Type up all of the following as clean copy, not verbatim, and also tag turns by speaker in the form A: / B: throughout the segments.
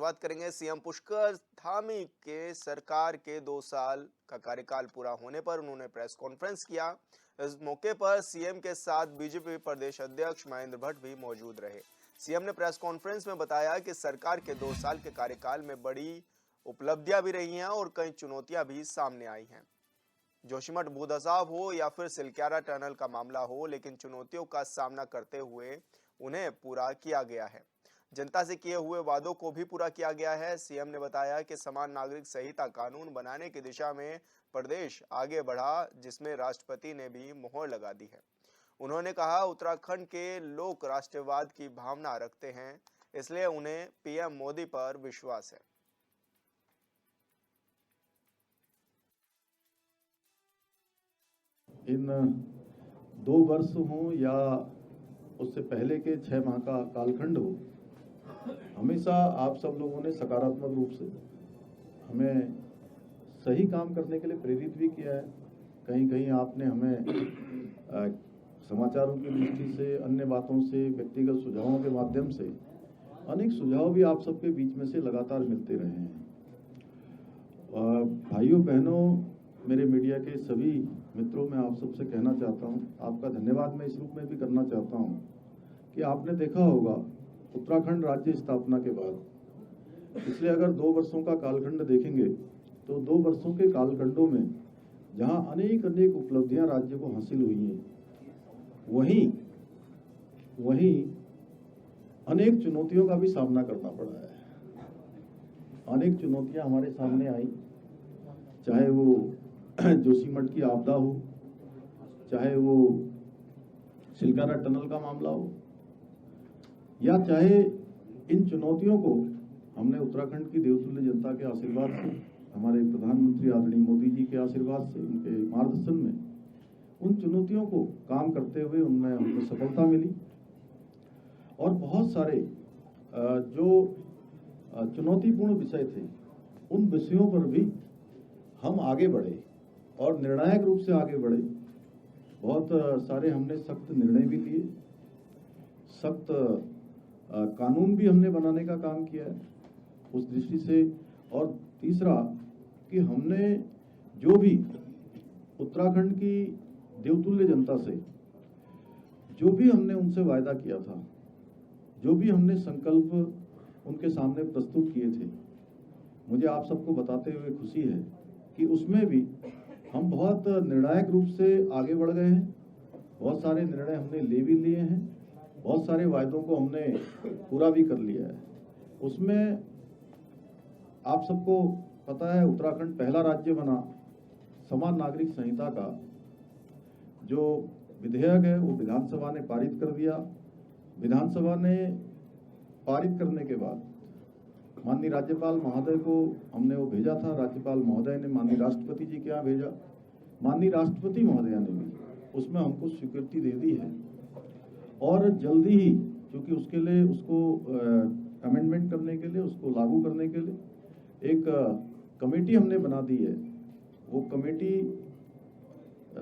A: बात करेंगे सीएम पुष्कर धामी के सरकार के 2 साल का कार्यकाल पूरा होने पर उन्होंने प्रेस कॉन्फ्रेंस किया। इस मौके पर सीएम के साथ बीजेपी प्रदेश अध्यक्ष महेंद्र भट्ट भी मौजूद रहे। सीएम ने प्रेस कॉन्फ्रेंस में बताया कि सरकार के 2 साल के कार्यकाल में बड़ी उपलब्धियां भी रही हैं और कई चुनौतियां भी सामने आई हैं। जोशीमठ भूदसाव हो या फिर सिलक्यारा टनल का मामला हो, लेकिन चुनौतियों का सामना करते हुए उन्हें पूरा किया गया है। जनता से किए हुए वादों को भी पूरा किया गया है। सीएम ने बताया कि समान नागरिक संहिता कानून बनाने की दिशा में प्रदेश आगे बढ़ा, जिसमें राष्ट्रपति ने भी मोहर लगा दी है। उन्होंने कहा, उत्तराखंड के लोग राष्ट्रवाद की भावना रखते हैं, इसलिए उन्हें पीएम मोदी पर विश्वास है।
B: इन 2 वर्ष हों या उससे पहले के 6 माह का कालखंड हो, हमेशा आप सब लोगों ने सकारात्मक रूप से हमें सही काम करने के लिए प्रेरित भी किया है। कहीं कहीं आपने हमें समाचारों की दृष्टि से, अन्य बातों से, व्यक्तिगत सुझावों के माध्यम से अनेक सुझाव भी आप सबके बीच में से लगातार मिलते रहे हैं। भाइयों बहनों, मेरे मीडिया के सभी मित्रों, मैं आप सबसे कहना चाहता हूं, आपका धन्यवाद मैं इस रूप में भी करना चाहता हूं कि आपने देखा होगा उत्तराखंड राज्य स्थापना के बाद पिछले अगर 2 वर्षों का कालखंड देखेंगे तो 2 वर्षों के कालखंडों में जहां अनेक उपलब्धियां राज्य को हासिल हुई हैं, वहीं अनेक चुनौतियों का भी सामना करना पड़ा है। अनेक चुनौतियां हमारे सामने आई, चाहे वो जोशीमठ की आपदा हो, चाहे वो सिलक्यारा टनल का मामला हो, या चाहे इन चुनौतियों को हमने उत्तराखंड की देवतुल्य जनता के आशीर्वाद से, हमारे प्रधानमंत्री आदरणीय मोदी जी के आशीर्वाद से, उनके मार्गदर्शन में उन चुनौतियों को काम करते हुए उनमें हमको सफलता मिली। और बहुत सारे जो चुनौतीपूर्ण विषय थे, उन विषयों पर भी हम आगे बढ़े और निर्णायक रूप से आगे बढ़े। बहुत सारे हमने सख्त निर्णय भी लिए, सख्त कानून भी हमने बनाने का काम किया है उस दृष्टि से। और तीसरा कि हमने जो भी उत्तराखंड की देवतुल्य जनता से जो भी हमने उनसे वायदा किया था, जो भी हमने संकल्प उनके सामने प्रस्तुत किए थे, मुझे आप सबको बताते हुए खुशी है कि उसमें भी हम बहुत निर्णायक रूप से आगे बढ़ गए हैं। बहुत सारे निर्णय हमने ले भी लिए हैं, बहुत सारे वायदों को हमने पूरा भी कर लिया है। उसमें आप सबको पता है, उत्तराखंड पहला राज्य बना समान नागरिक संहिता का जो विधेयक है वो विधानसभा ने पारित कर दिया। विधानसभा ने पारित करने के बाद माननीय राज्यपाल महोदय को हमने वो भेजा था। राज्यपाल महोदय ने माननीय राष्ट्रपति जी के यहाँ भेजा। माननीय राष्ट्रपति महोदया ने भी उसमें हमको स्वीकृति दे दी है और जल्दी ही, क्योंकि उसके लिए उसको अमेंडमेंट करने के लिए, उसको लागू करने के लिए एक कमेटी हमने बना दी है। वो कमेटी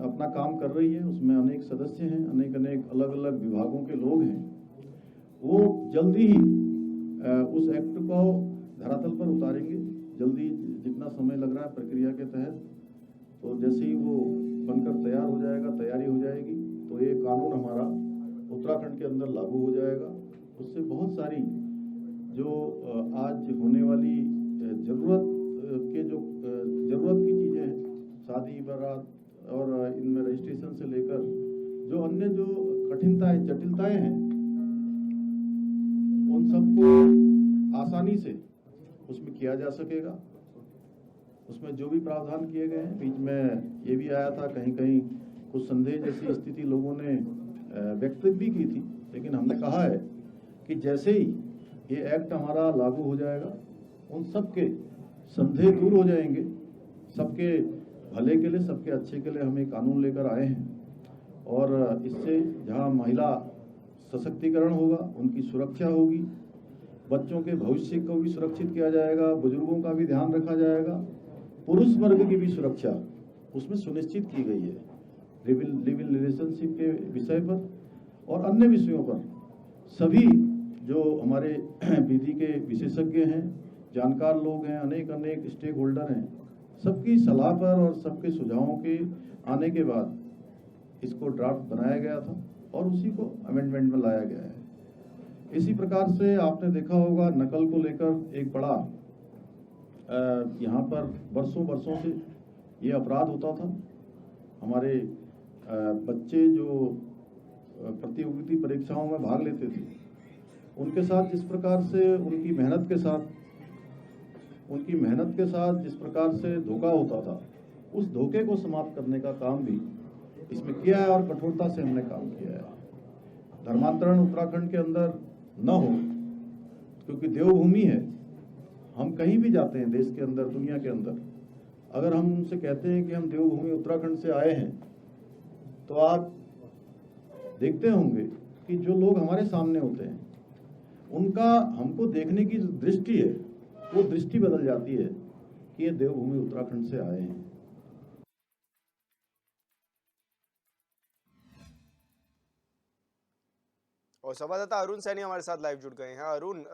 B: अपना काम कर रही है, उसमें अनेक सदस्य हैं, अनेक अलग अलग विभागों के लोग हैं। वो जल्दी ही उस एक्ट को धरातल पर उतारेंगे, जल्दी, जितना समय लग रहा है प्रक्रिया के तहत। तो जैसे ही वो बनकर तैयार हो जाएगा, तैयारी हो जाएगी, तो ये कानून हमारा उत्तराखंड के अंदर लागू हो जाएगा। उससे बहुत सारी जो आज होने वाली जरूरत की चीज़ें हैं, शादी बारात और इनमें रजिस्ट्रेशन से लेकर जो अन्य जो कठिनताएं, जटिलताएं हैं, उन सबको आसानी से उसमें किया जा सकेगा। उसमें जो भी प्रावधान किए गए हैं, बीच में ये भी आया था कहीं कहीं कुछ संदेह जैसी स्थिति लोगों ने व्यक्त भी की थी, लेकिन हमने कहा है कि जैसे ही ये एक्ट हमारा लागू हो जाएगा, उन सबके संदेह दूर हो जाएंगे। सबके भले के लिए, सबके अच्छे के लिए हम एक कानून लेकर आए हैं और इससे जहां महिला सशक्तिकरण होगा, उनकी सुरक्षा होगी, बच्चों के भविष्य को भी सुरक्षित किया जाएगा, बुजुर्गों का भी ध्यान रखा जाएगा, पुरुष वर्ग की भी सुरक्षा उसमें सुनिश्चित की गई है। लिव इन रिलेशनशिप के विषय पर और अन्य विषयों पर सभी जो हमारे विधि के विशेषज्ञ हैं, जानकार लोग हैं, अनेक अनेक स्टेक होल्डर हैं, सबकी सलाह पर और सबके सुझावों के आने के बाद इसको ड्राफ्ट बनाया गया था और उसी को अमेंडमेंट में लाया गया है। इसी प्रकार से आपने देखा होगा नकल को लेकर एक बड़ा यहाँ पर वर्षों से ये अपराध होता था। हमारे बच्चे जो प्रतियोगिता परीक्षाओं में भाग लेते थे, उनके साथ जिस प्रकार से उनकी मेहनत के साथ जिस प्रकार से धोखा होता था, उस धोखे को समाप्त करने का काम भी इसमें किया है और कठोरता से हमने काम किया है। धर्मांतरण उत्तराखंड के अंदर न हो, क्योंकि देवभूमि है। हम कहीं भी जाते हैं देश के अंदर, दुनिया के अंदर, अगर हम उनसे कहते हैं कि हम देवभूमि उत्तराखंड से आए हैं, तो आप देखते होंगे कि जो लोग हमारे सामने होते हैं, उनका हमको देखने की जो दृष्टि है, वो दृष्टि बदल जाती है कि ये देवभूमि उत्तराखंड से आए हैं।
A: और संवाददाता अरुण सैनी हमारे साथ लाइव जुड़ गए हैं। अरुण,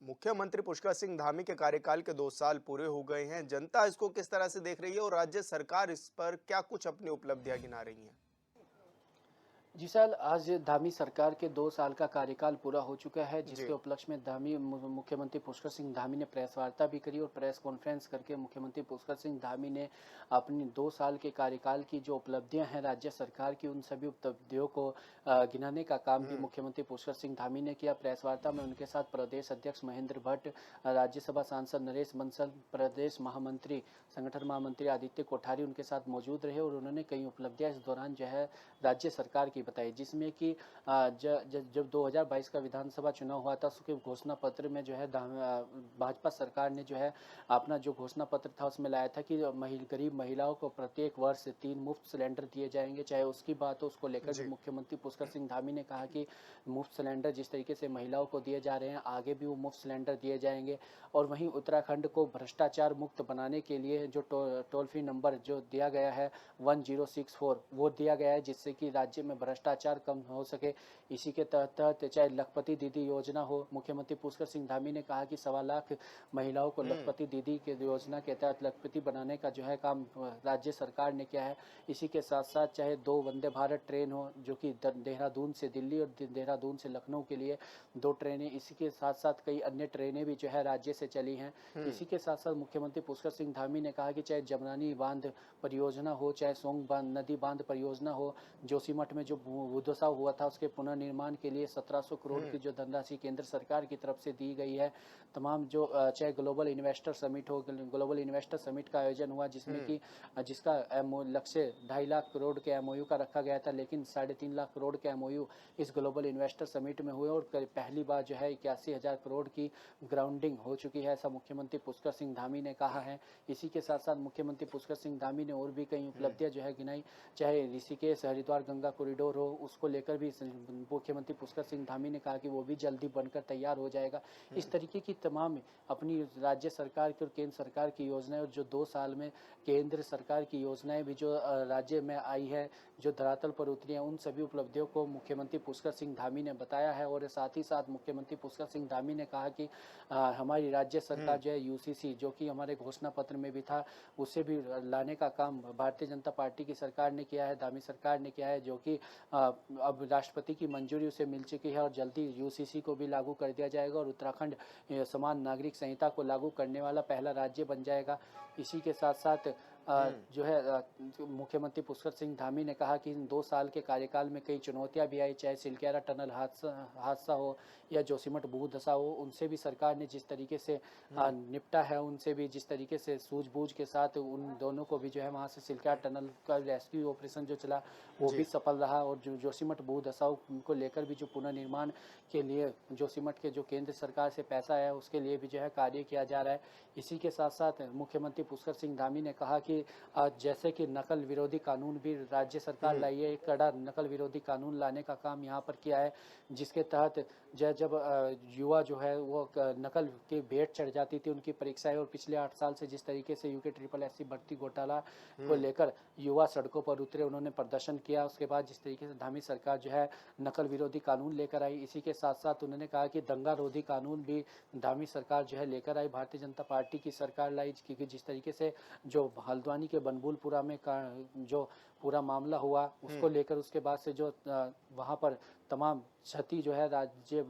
A: मुख्यमंत्री पुष्कर सिंह धामी के कार्यकाल के 2 साल पूरे हो गए हैं। जनता इसको किस तरह से देख रही है और राज्य सरकार इस पर क्या कुछ अपनी उपलब्धियां गिना रही है?
C: जी सर, आज धामी सरकार के 2 साल का कार्यकाल पूरा हो चुका है, जिसके उपलक्ष्य में धामी मुख्यमंत्री पुष्कर सिंह धामी ने प्रेस वार्ता भी करी और प्रेस कॉन्फ्रेंस करके मुख्यमंत्री पुष्कर सिंह धामी ने अपनी 2 साल के कार्यकाल की जो उपलब्धियां हैं राज्य सरकार की, उन सभी उपलब्धियों को गिनाने का काम भी मुख्यमंत्री पुष्कर सिंह धामी ने किया। प्रेस वार्ता में उनके साथ प्रदेश अध्यक्ष महेंद्र भट्ट, राज्यसभा सांसद नरेश बंसल, प्रदेश महामंत्री संगठन महामंत्री आदित्य कोठारी उनके साथ मौजूद रहे और उन्होंने कई उपलब्धियां इस दौरान जो है राज्य सरकार की बताई, जिसमें कि जब 2022 का विधानसभा चुनाव हुआ था, उसके घोषणा पत्र में जो है भाजपा सरकार ने जो है अपना जो घोषणा पत्र था उसमें लाया था कि गरीब महिलाओं को प्रत्येक वर्ष 3 मुफ्त सिलेंडर दिए जाएंगे। चाहे उसकी बात हो, उसको लेकर भी मुख्यमंत्री पुष्कर सिंह धामी ने कहा कि मुफ्त सिलेंडर जिस तरीके से महिलाओं को दिए जा रहे हैं, आगे भी वो मुफ्त सिलेंडर दिए जाएंगे। और वहीं उत्तराखंड को भ्रष्टाचार मुक्त बनाने के लिए जो टोल फ्री नंबर जो दिया गया है 1064 वो दिया गया है, जिससे कि राज्य में भ्रष्टाचार कम हो सके। इसी के तहत चाहे लखपति दीदी योजना हो, मुख्यमंत्री पुष्कर सिंह धामी ने कहा कि 1.25 लाख महिलाओं को लखपति दीदी के योजना के तहत लखपति बनाने का जो है काम राज्य सरकार ने किया है। इसी के साथ साथ चाहे 2 वंदे भारत ट्रेन हो, जो कि देहरादून से दिल्ली और देहरादून से लखनऊ के लिए 2 ट्रेनें, इसी के साथ साथ कई अन्य ट्रेनें भी जो है राज्य से चली हैं। इसी के साथ साथ मुख्यमंत्री पुष्कर सिंह धामी ने कहा कि चाहे जमरानी बांध परियोजना हो, चाहे सोंग नदी बांध परियोजना हो, जोशीमठ में जो भूधसाव हुआ था उसके पुनर्निर्माण के लिए 1700 करोड़ की जो धनराशि केंद्र सरकार की तरफ से दी गई है। तमाम जो चाहे ग्लोबल इन्वेस्टर समिट हो, ग्लोबल इन्वेस्टर समिट का आयोजन हुआ, जिसमें कि जिसका लक्ष्य 2.5 लाख करोड़ के एमओयू का रखा गया था, लेकिन 3.5 लाख करोड़ के एमओयू इस ग्लोबल इन्वेस्टर समिट में हुए और पहली बार जो है 81,000 करोड़ की ग्राउंडिंग हो चुकी है, ऐसा मुख्यमंत्री पुष्कर सिंह धामी ने कहा है। इसी के साथ साथ मुख्यमंत्री पुष्कर सिंह धामी ने और भी कई उपलब्धियां जो है गिनाई, चाहे ऋषिकेश हरिद्वार गंगा कॉरिडोर हो, उसको लेकर भी मुख्यमंत्री पुष्कर सिंह धामी ने कहा कि वो भी जल्दी बनकर तैयार हो जाएगा। इस तरीके की तमाम अपनी राज्य सरकार की और केंद्र सरकार की योजनाएं और जो 2 साल में केंद्र सरकार की योजनाएं भी जो राज्य में आई है, जो धरातल पर उतरी हैं, उन सभी उपलब्धियों को मुख्यमंत्री पुष्कर सिंह धामी ने बताया है। और साथ ही साथ मुख्यमंत्री पुष्कर सिंह धामी ने कहा कि हमारी राज्य सरकार जो है यूसीसी, जो कि हमारे घोषणा पत्र में भी था, उसे भी लाने का काम भारतीय जनता पार्टी की सरकार ने किया है, धामी सरकार ने किया है, जो कि अब राष्ट्रपति की मंजूरी उसे मिल चुकी है और जल्दी यूसीसी को भी लागू कर दिया जाएगा और उत्तराखंड समान नागरिक संहिता को लागू करने वाला पहला राज्य बन जाएगा। इसी के साथ साथ जो है मुख्यमंत्री पुष्कर सिंह धामी ने कहा कि इन 2 साल के कार्यकाल में कई चुनौतियां भी आई, चाहे सिलक्यारा टनल हादसा हो या जोशीमठ भूधसा हो, उनसे भी सरकार ने जिस तरीके से निपटा है, उनसे भी जिस तरीके से सूझबूझ के साथ उन दोनों को भी जो है वहां से सिलक्यारा टनल का रेस्क्यू ऑपरेशन जो चला वो भी सफल रहा और जो जोशीमठ भूधसाव को लेकर भी जो पुनर्निर्माण के लिए जोशीमठ के जो केंद्र सरकार से पैसा है उसके लिए भी जो है कार्य किया जा रहा है। इसी के साथ साथ मुख्यमंत्री पुष्कर सिंह धामी ने कहा कि कि जैसे कि नकल विरोधी कानून भी राज्य सरकार लाई है, एक कड़ा नकल विरोधी कानून लाने का काम यहाँ पर किया है, जिसके तहत जब युवा जो है वो नकल के भेंट चढ़ जाती थी उनकी परीक्षाएं, और पिछले 8 साल से जिस तरीके से यूके ट्रिपल एससी भर्ती घोटाला को लेकर युवा सड़कों पर उतरे, उन्होंने प्रदर्शन किया, उसके बाद जिस तरीके से धामी सरकार जो है नकल विरोधी कानून लेकर आई, इसी के साथ साथ उन्होंने कहा कि दंगा रोधी कानून भी धामी सरकार जो है लेकर आई, भारतीय जनता पार्टी की सरकार लाई, क्योंकि जिस तरीके से जो हल्द्वानी के बनबुलपुरा में जो पूरा मामला हुआ उसको लेकर, उसके बाद से जो वहाँ पर तमाम क्षति जो है राज्य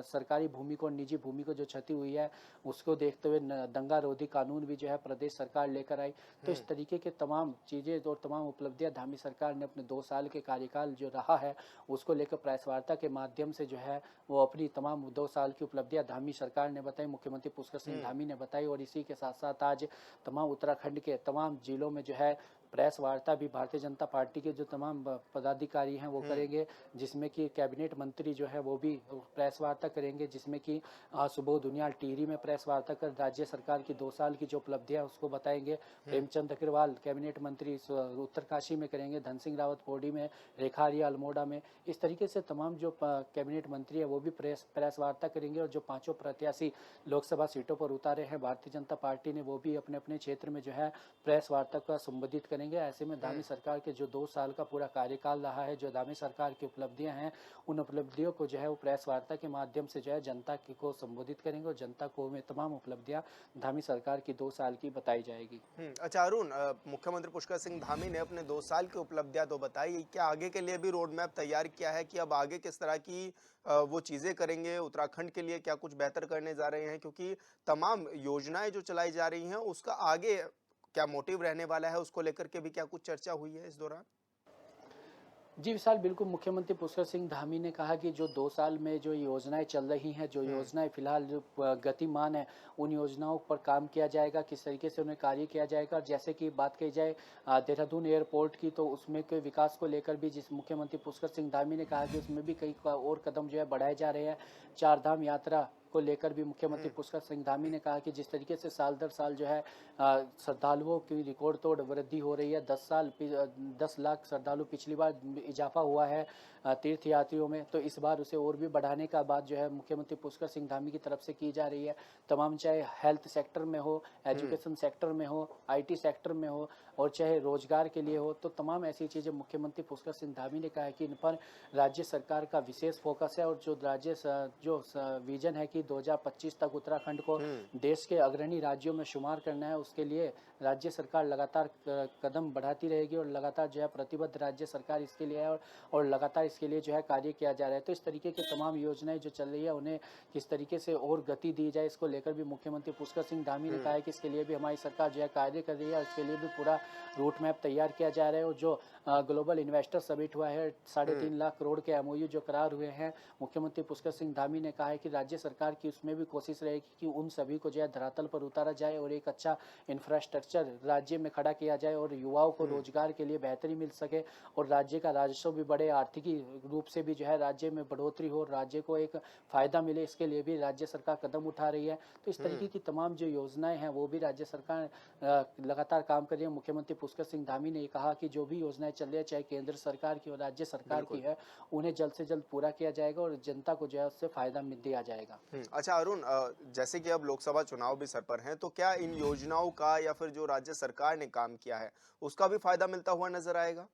C: सरकारी भूमि को और निजी भूमि को जो क्षति हुई है उसको देखते हुए दंगा रोधी कानून भी जो है प्रदेश सरकार लेकर आई। तो इस तरीके के तमाम चीज़ें और तमाम उपलब्धियां धामी सरकार ने अपने 2 साल के कार्यकाल जो रहा है उसको लेकर प्रेस वार्ता के माध्यम से जो है वो अपनी तमाम 2 साल की उपलब्धियां धामी सरकार ने बताई, मुख्यमंत्री पुष्कर सिंह धामी ने बताई। और इसी के साथ साथ आज तमाम उत्तराखंड के तमाम जिलों में जो है प्रेस वार्ता भी भारतीय जनता पार्टी के जो तमाम पदाधिकारी हैं वो करेंगे, जिसमें कि कैबिनेट मंत्री जो है वो भी प्रेस वार्ता करेंगे, जिसमें कि सुबोध दुनियाल टिहरी में प्रेस वार्ता कर राज्य सरकार की 2 साल की जो उपलब्धियां उसको बताएंगे। प्रेमचंद अग्रवाल कैबिनेट मंत्री उत्तरकाशी में करेंगे, धन सिंह रावत पौड़ी में, रेखा आर्या अल्मोड़ा में। इस तरीके से तमाम जो कैबिनेट मंत्री है वो भी प्रेस वार्ता करेंगे। और जो 5 प्रत्याशी लोकसभा सीटों पर उतारे हैं भारतीय जनता पार्टी ने, वो भी अपने अपने क्षेत्र में जो है प्रेस वार्ता का संबोधित करेंगे। ऐसे में धामी सरकार के जो 2 साल का पूरा कार्यकाल रहा है, जो धामी सरकार की उपलब्धियां हैं, उन उपलब्धियों को जो है वो प्रेस वार्ता के माध्यम से जो है जनता को संबोधित करेंगे और जनता को में तमाम उपलब्धियां धामी सरकार की 2 साल की बताई जाएगी।
A: अच्छा अरुण, मुख्यमंत्री पुष्कर सिंह धामी ने अपने 2 साल की उपलब्धियां तो बताई, क्या आगे के लिए भी रोड मैप तैयार किया है कि अब आगे किस तरह की वो चीजें करेंगे, उत्तराखंड के लिए क्या कुछ बेहतर करने जा रहे हैं? क्योंकि तमाम योजनाएं जो चलाई जा रही हैं उसका आगे क्या मोटिव रहने वाला है, उसको लेकर के भी क्या कुछ चर्चा हुई है इस दौरान?
C: जी विशाल, बिल्कुल मुख्यमंत्री पुष्कर सिंह धामी ने कहा कि जो 2 साल में जो योजनाएं चल रही हैं, जो योजनाएं फिलहाल जो गतिमान है, उन योजनाओं पर काम किया जाएगा, किस तरीके से उन्हें कार्य किया जाएगा। जैसे कि बात की जाए देहरादून एयरपोर्ट की, तो उसमें के विकास को लेकर भी जिस मुख्यमंत्री पुष्कर सिंह धामी ने कहा कि उसमें भी कई और कदम जो है बढ़ाए जा रहे हैं। 4 धाम यात्रा को लेकर भी मुख्यमंत्री पुष्कर सिंह धामी ने कहा कि जिस तरीके से साल दर साल जो है श्रद्धालुओं की रिकॉर्ड तोड़ वृद्धि हो रही है, 10 लाख श्रद्धालु पिछली बार इजाफा हुआ है तीर्थ यात्रियों में, तो इस बार उसे और भी बढ़ाने का बात जो है मुख्यमंत्री पुष्कर सिंह धामी की तरफ से की जा रही है। तमाम चाहे हेल्थ सेक्टर में हो, एजुकेशन सेक्टर में हो, IT सेक्टर में हो, और चाहे रोजगार के लिए हो, तो तमाम ऐसी चीज़ें मुख्यमंत्री पुष्कर सिंह धामी ने कहा है कि इन पर राज्य सरकार का विशेष फोकस है। और जो विजन है कि 2025 तक उत्तराखंड को देश के अग्रणी राज्यों में शुमार करना है, उसके लिए राज्य सरकार लगातार कदम बढ़ाती रहेगी और लगातार जो है प्रतिबद्ध राज्य सरकार इसके लिए है और लगातार इसके लिए जो है कार्य किया जा रहा है। तो इस तरीके की तमाम योजनाएं जो चल रही है उन्हें किस तरीके से और गति दी जाए, इसको लेकर भी मुख्यमंत्री पुष्कर सिंह धामी ने कहा है कि इसके लिए भी हमारी सरकार जो है कार्य कर रही है और इसके लिए भी पूरा रूट मैप तैयार किया जा रहा है। और जो ग्लोबल इन्वेस्टर समिट हुआ है, 3.5 लाख करोड़ के MOU जो करार हुए हैं, मुख्यमंत्री पुष्कर सिंह धामी ने कहा है कि राज्य सरकार की उसमें भी कोशिश रहेगी कि उन सभी को जो है धरातल पर उतारा जाए और एक अच्छा इंफ्रास्ट्रक्चर राज्य में खड़ा किया जाए और युवाओं को रोजगार के लिए बेहतरी मिल सके और राज्य का राजस्व भी बढ़े, आर्थिकी रूप से भी जो है राज्य में बढ़ोतरी हो, राज्य को एक फायदा मिले, इसके लिए भी राज्य सरकार कदम उठा रही है। तो इस तरीके की तमाम जो योजनाएं हैं वो भी राज्य सरकार लगातार काम कर रही है। मुख्यमंत्री पुष्कर सिंह धामी ने कहा कि जो भी योजनाएं चल रही है, चाहे केंद्र सरकार की और राज्य सरकार की है, उन्हें जल्द से जल्द पूरा किया जाएगा और जनता को जो है उससे फायदा दिया जाएगा।
A: अच्छा अरुण, जैसे कि अब लोकसभा चुनाव भी सर पर हैं, तो क्या इन योजनाओं का या फिर जो राज्य सरकार ने काम किया है उसका भी फायदा मिलता हुआ नजर आएगा?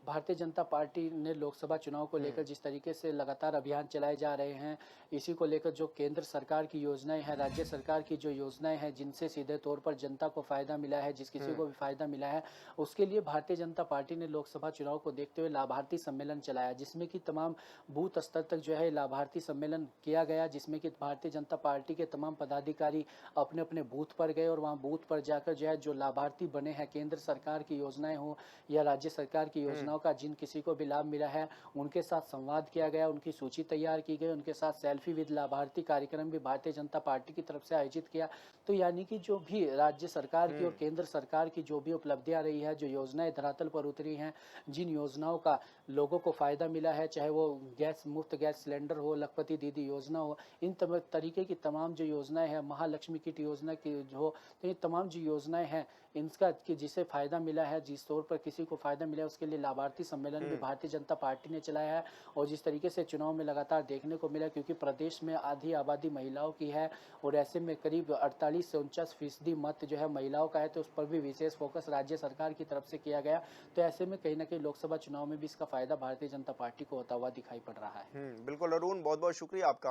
C: भारतीय जनता पार्टी ने लोकसभा चुनाव को लेकर जिस तरीके से लगातार अभियान चलाए जा रहे हैं, इसी को लेकर जो केंद्र सरकार की योजनाएं हैं, राज्य सरकार की जो योजनाएं हैं जिनसे सीधे तौर पर जनता को फायदा मिला है, जिस किसी को भी फायदा मिला है, उसके लिए भारतीय जनता पार्टी ने लोकसभा चुनाव को देखते हुए लाभार्थी सम्मेलन चलाया, जिसमें कि तमाम बूथ स्तर तक जो है लाभार्थी सम्मेलन किया गया, जिसमें कि भारतीय जनता पार्टी के तमाम पदाधिकारी अपने अपने बूथ पर गए और वहाँ बूथ पर जाकर जो है जो लाभार्थी बने हैं, केंद्र सरकार की योजनाएं हो या राज्य सरकार की योजनाओं का जिन किसी को भी लाभ मिला है उनके साथ संवाद किया गया, उनकी सूची तैयार की गई, उनके साथ सेल्फी विद लाभार्थी कार्यक्रम भी भारतीय जनता पार्टी की तरफ से आयोजित किया। तो यानी कि जो भी राज्य सरकार की और केंद्र सरकार की जो भी उपलब्धियां रही है, जो योजनाएं धरातल पर उतरी हैं, जिन योजनाओं का लोगों को फायदा मिला है, चाहे वो गैस मुफ्त गैस सिलेंडर हो, लखपति दीदी योजना हो, इन तरीके की तमाम जो योजनाएं हैं, महालक्ष्मी किट योजना की जो, तो ये तमाम जो योजनाएं हैं इनका कि जिसे फायदा मिला है, जिस तौर पर किसी को फायदा मिला है, उसके लिए लाभार्थी सम्मेलन भी भारतीय जनता पार्टी ने चलाया है। और जिस तरीके से चुनाव में लगातार देखने को मिला, क्योंकि प्रदेश में आधी आबादी महिलाओं की है और ऐसे में करीब 48 से 49% मत जो है महिलाओं का है, तो उस पर भी विशेष फोकस राज्य सरकार की तरफ से किया गया। तो ऐसे में कहीं ना कहीं लोकसभा चुनाव में भी इसका फायदा भारतीय जनता पार्टी को होता हुआ दिखाई पड़ रहा है।
A: बिल्कुल अरुण, बहुत बहुत शुक्रिया आपका।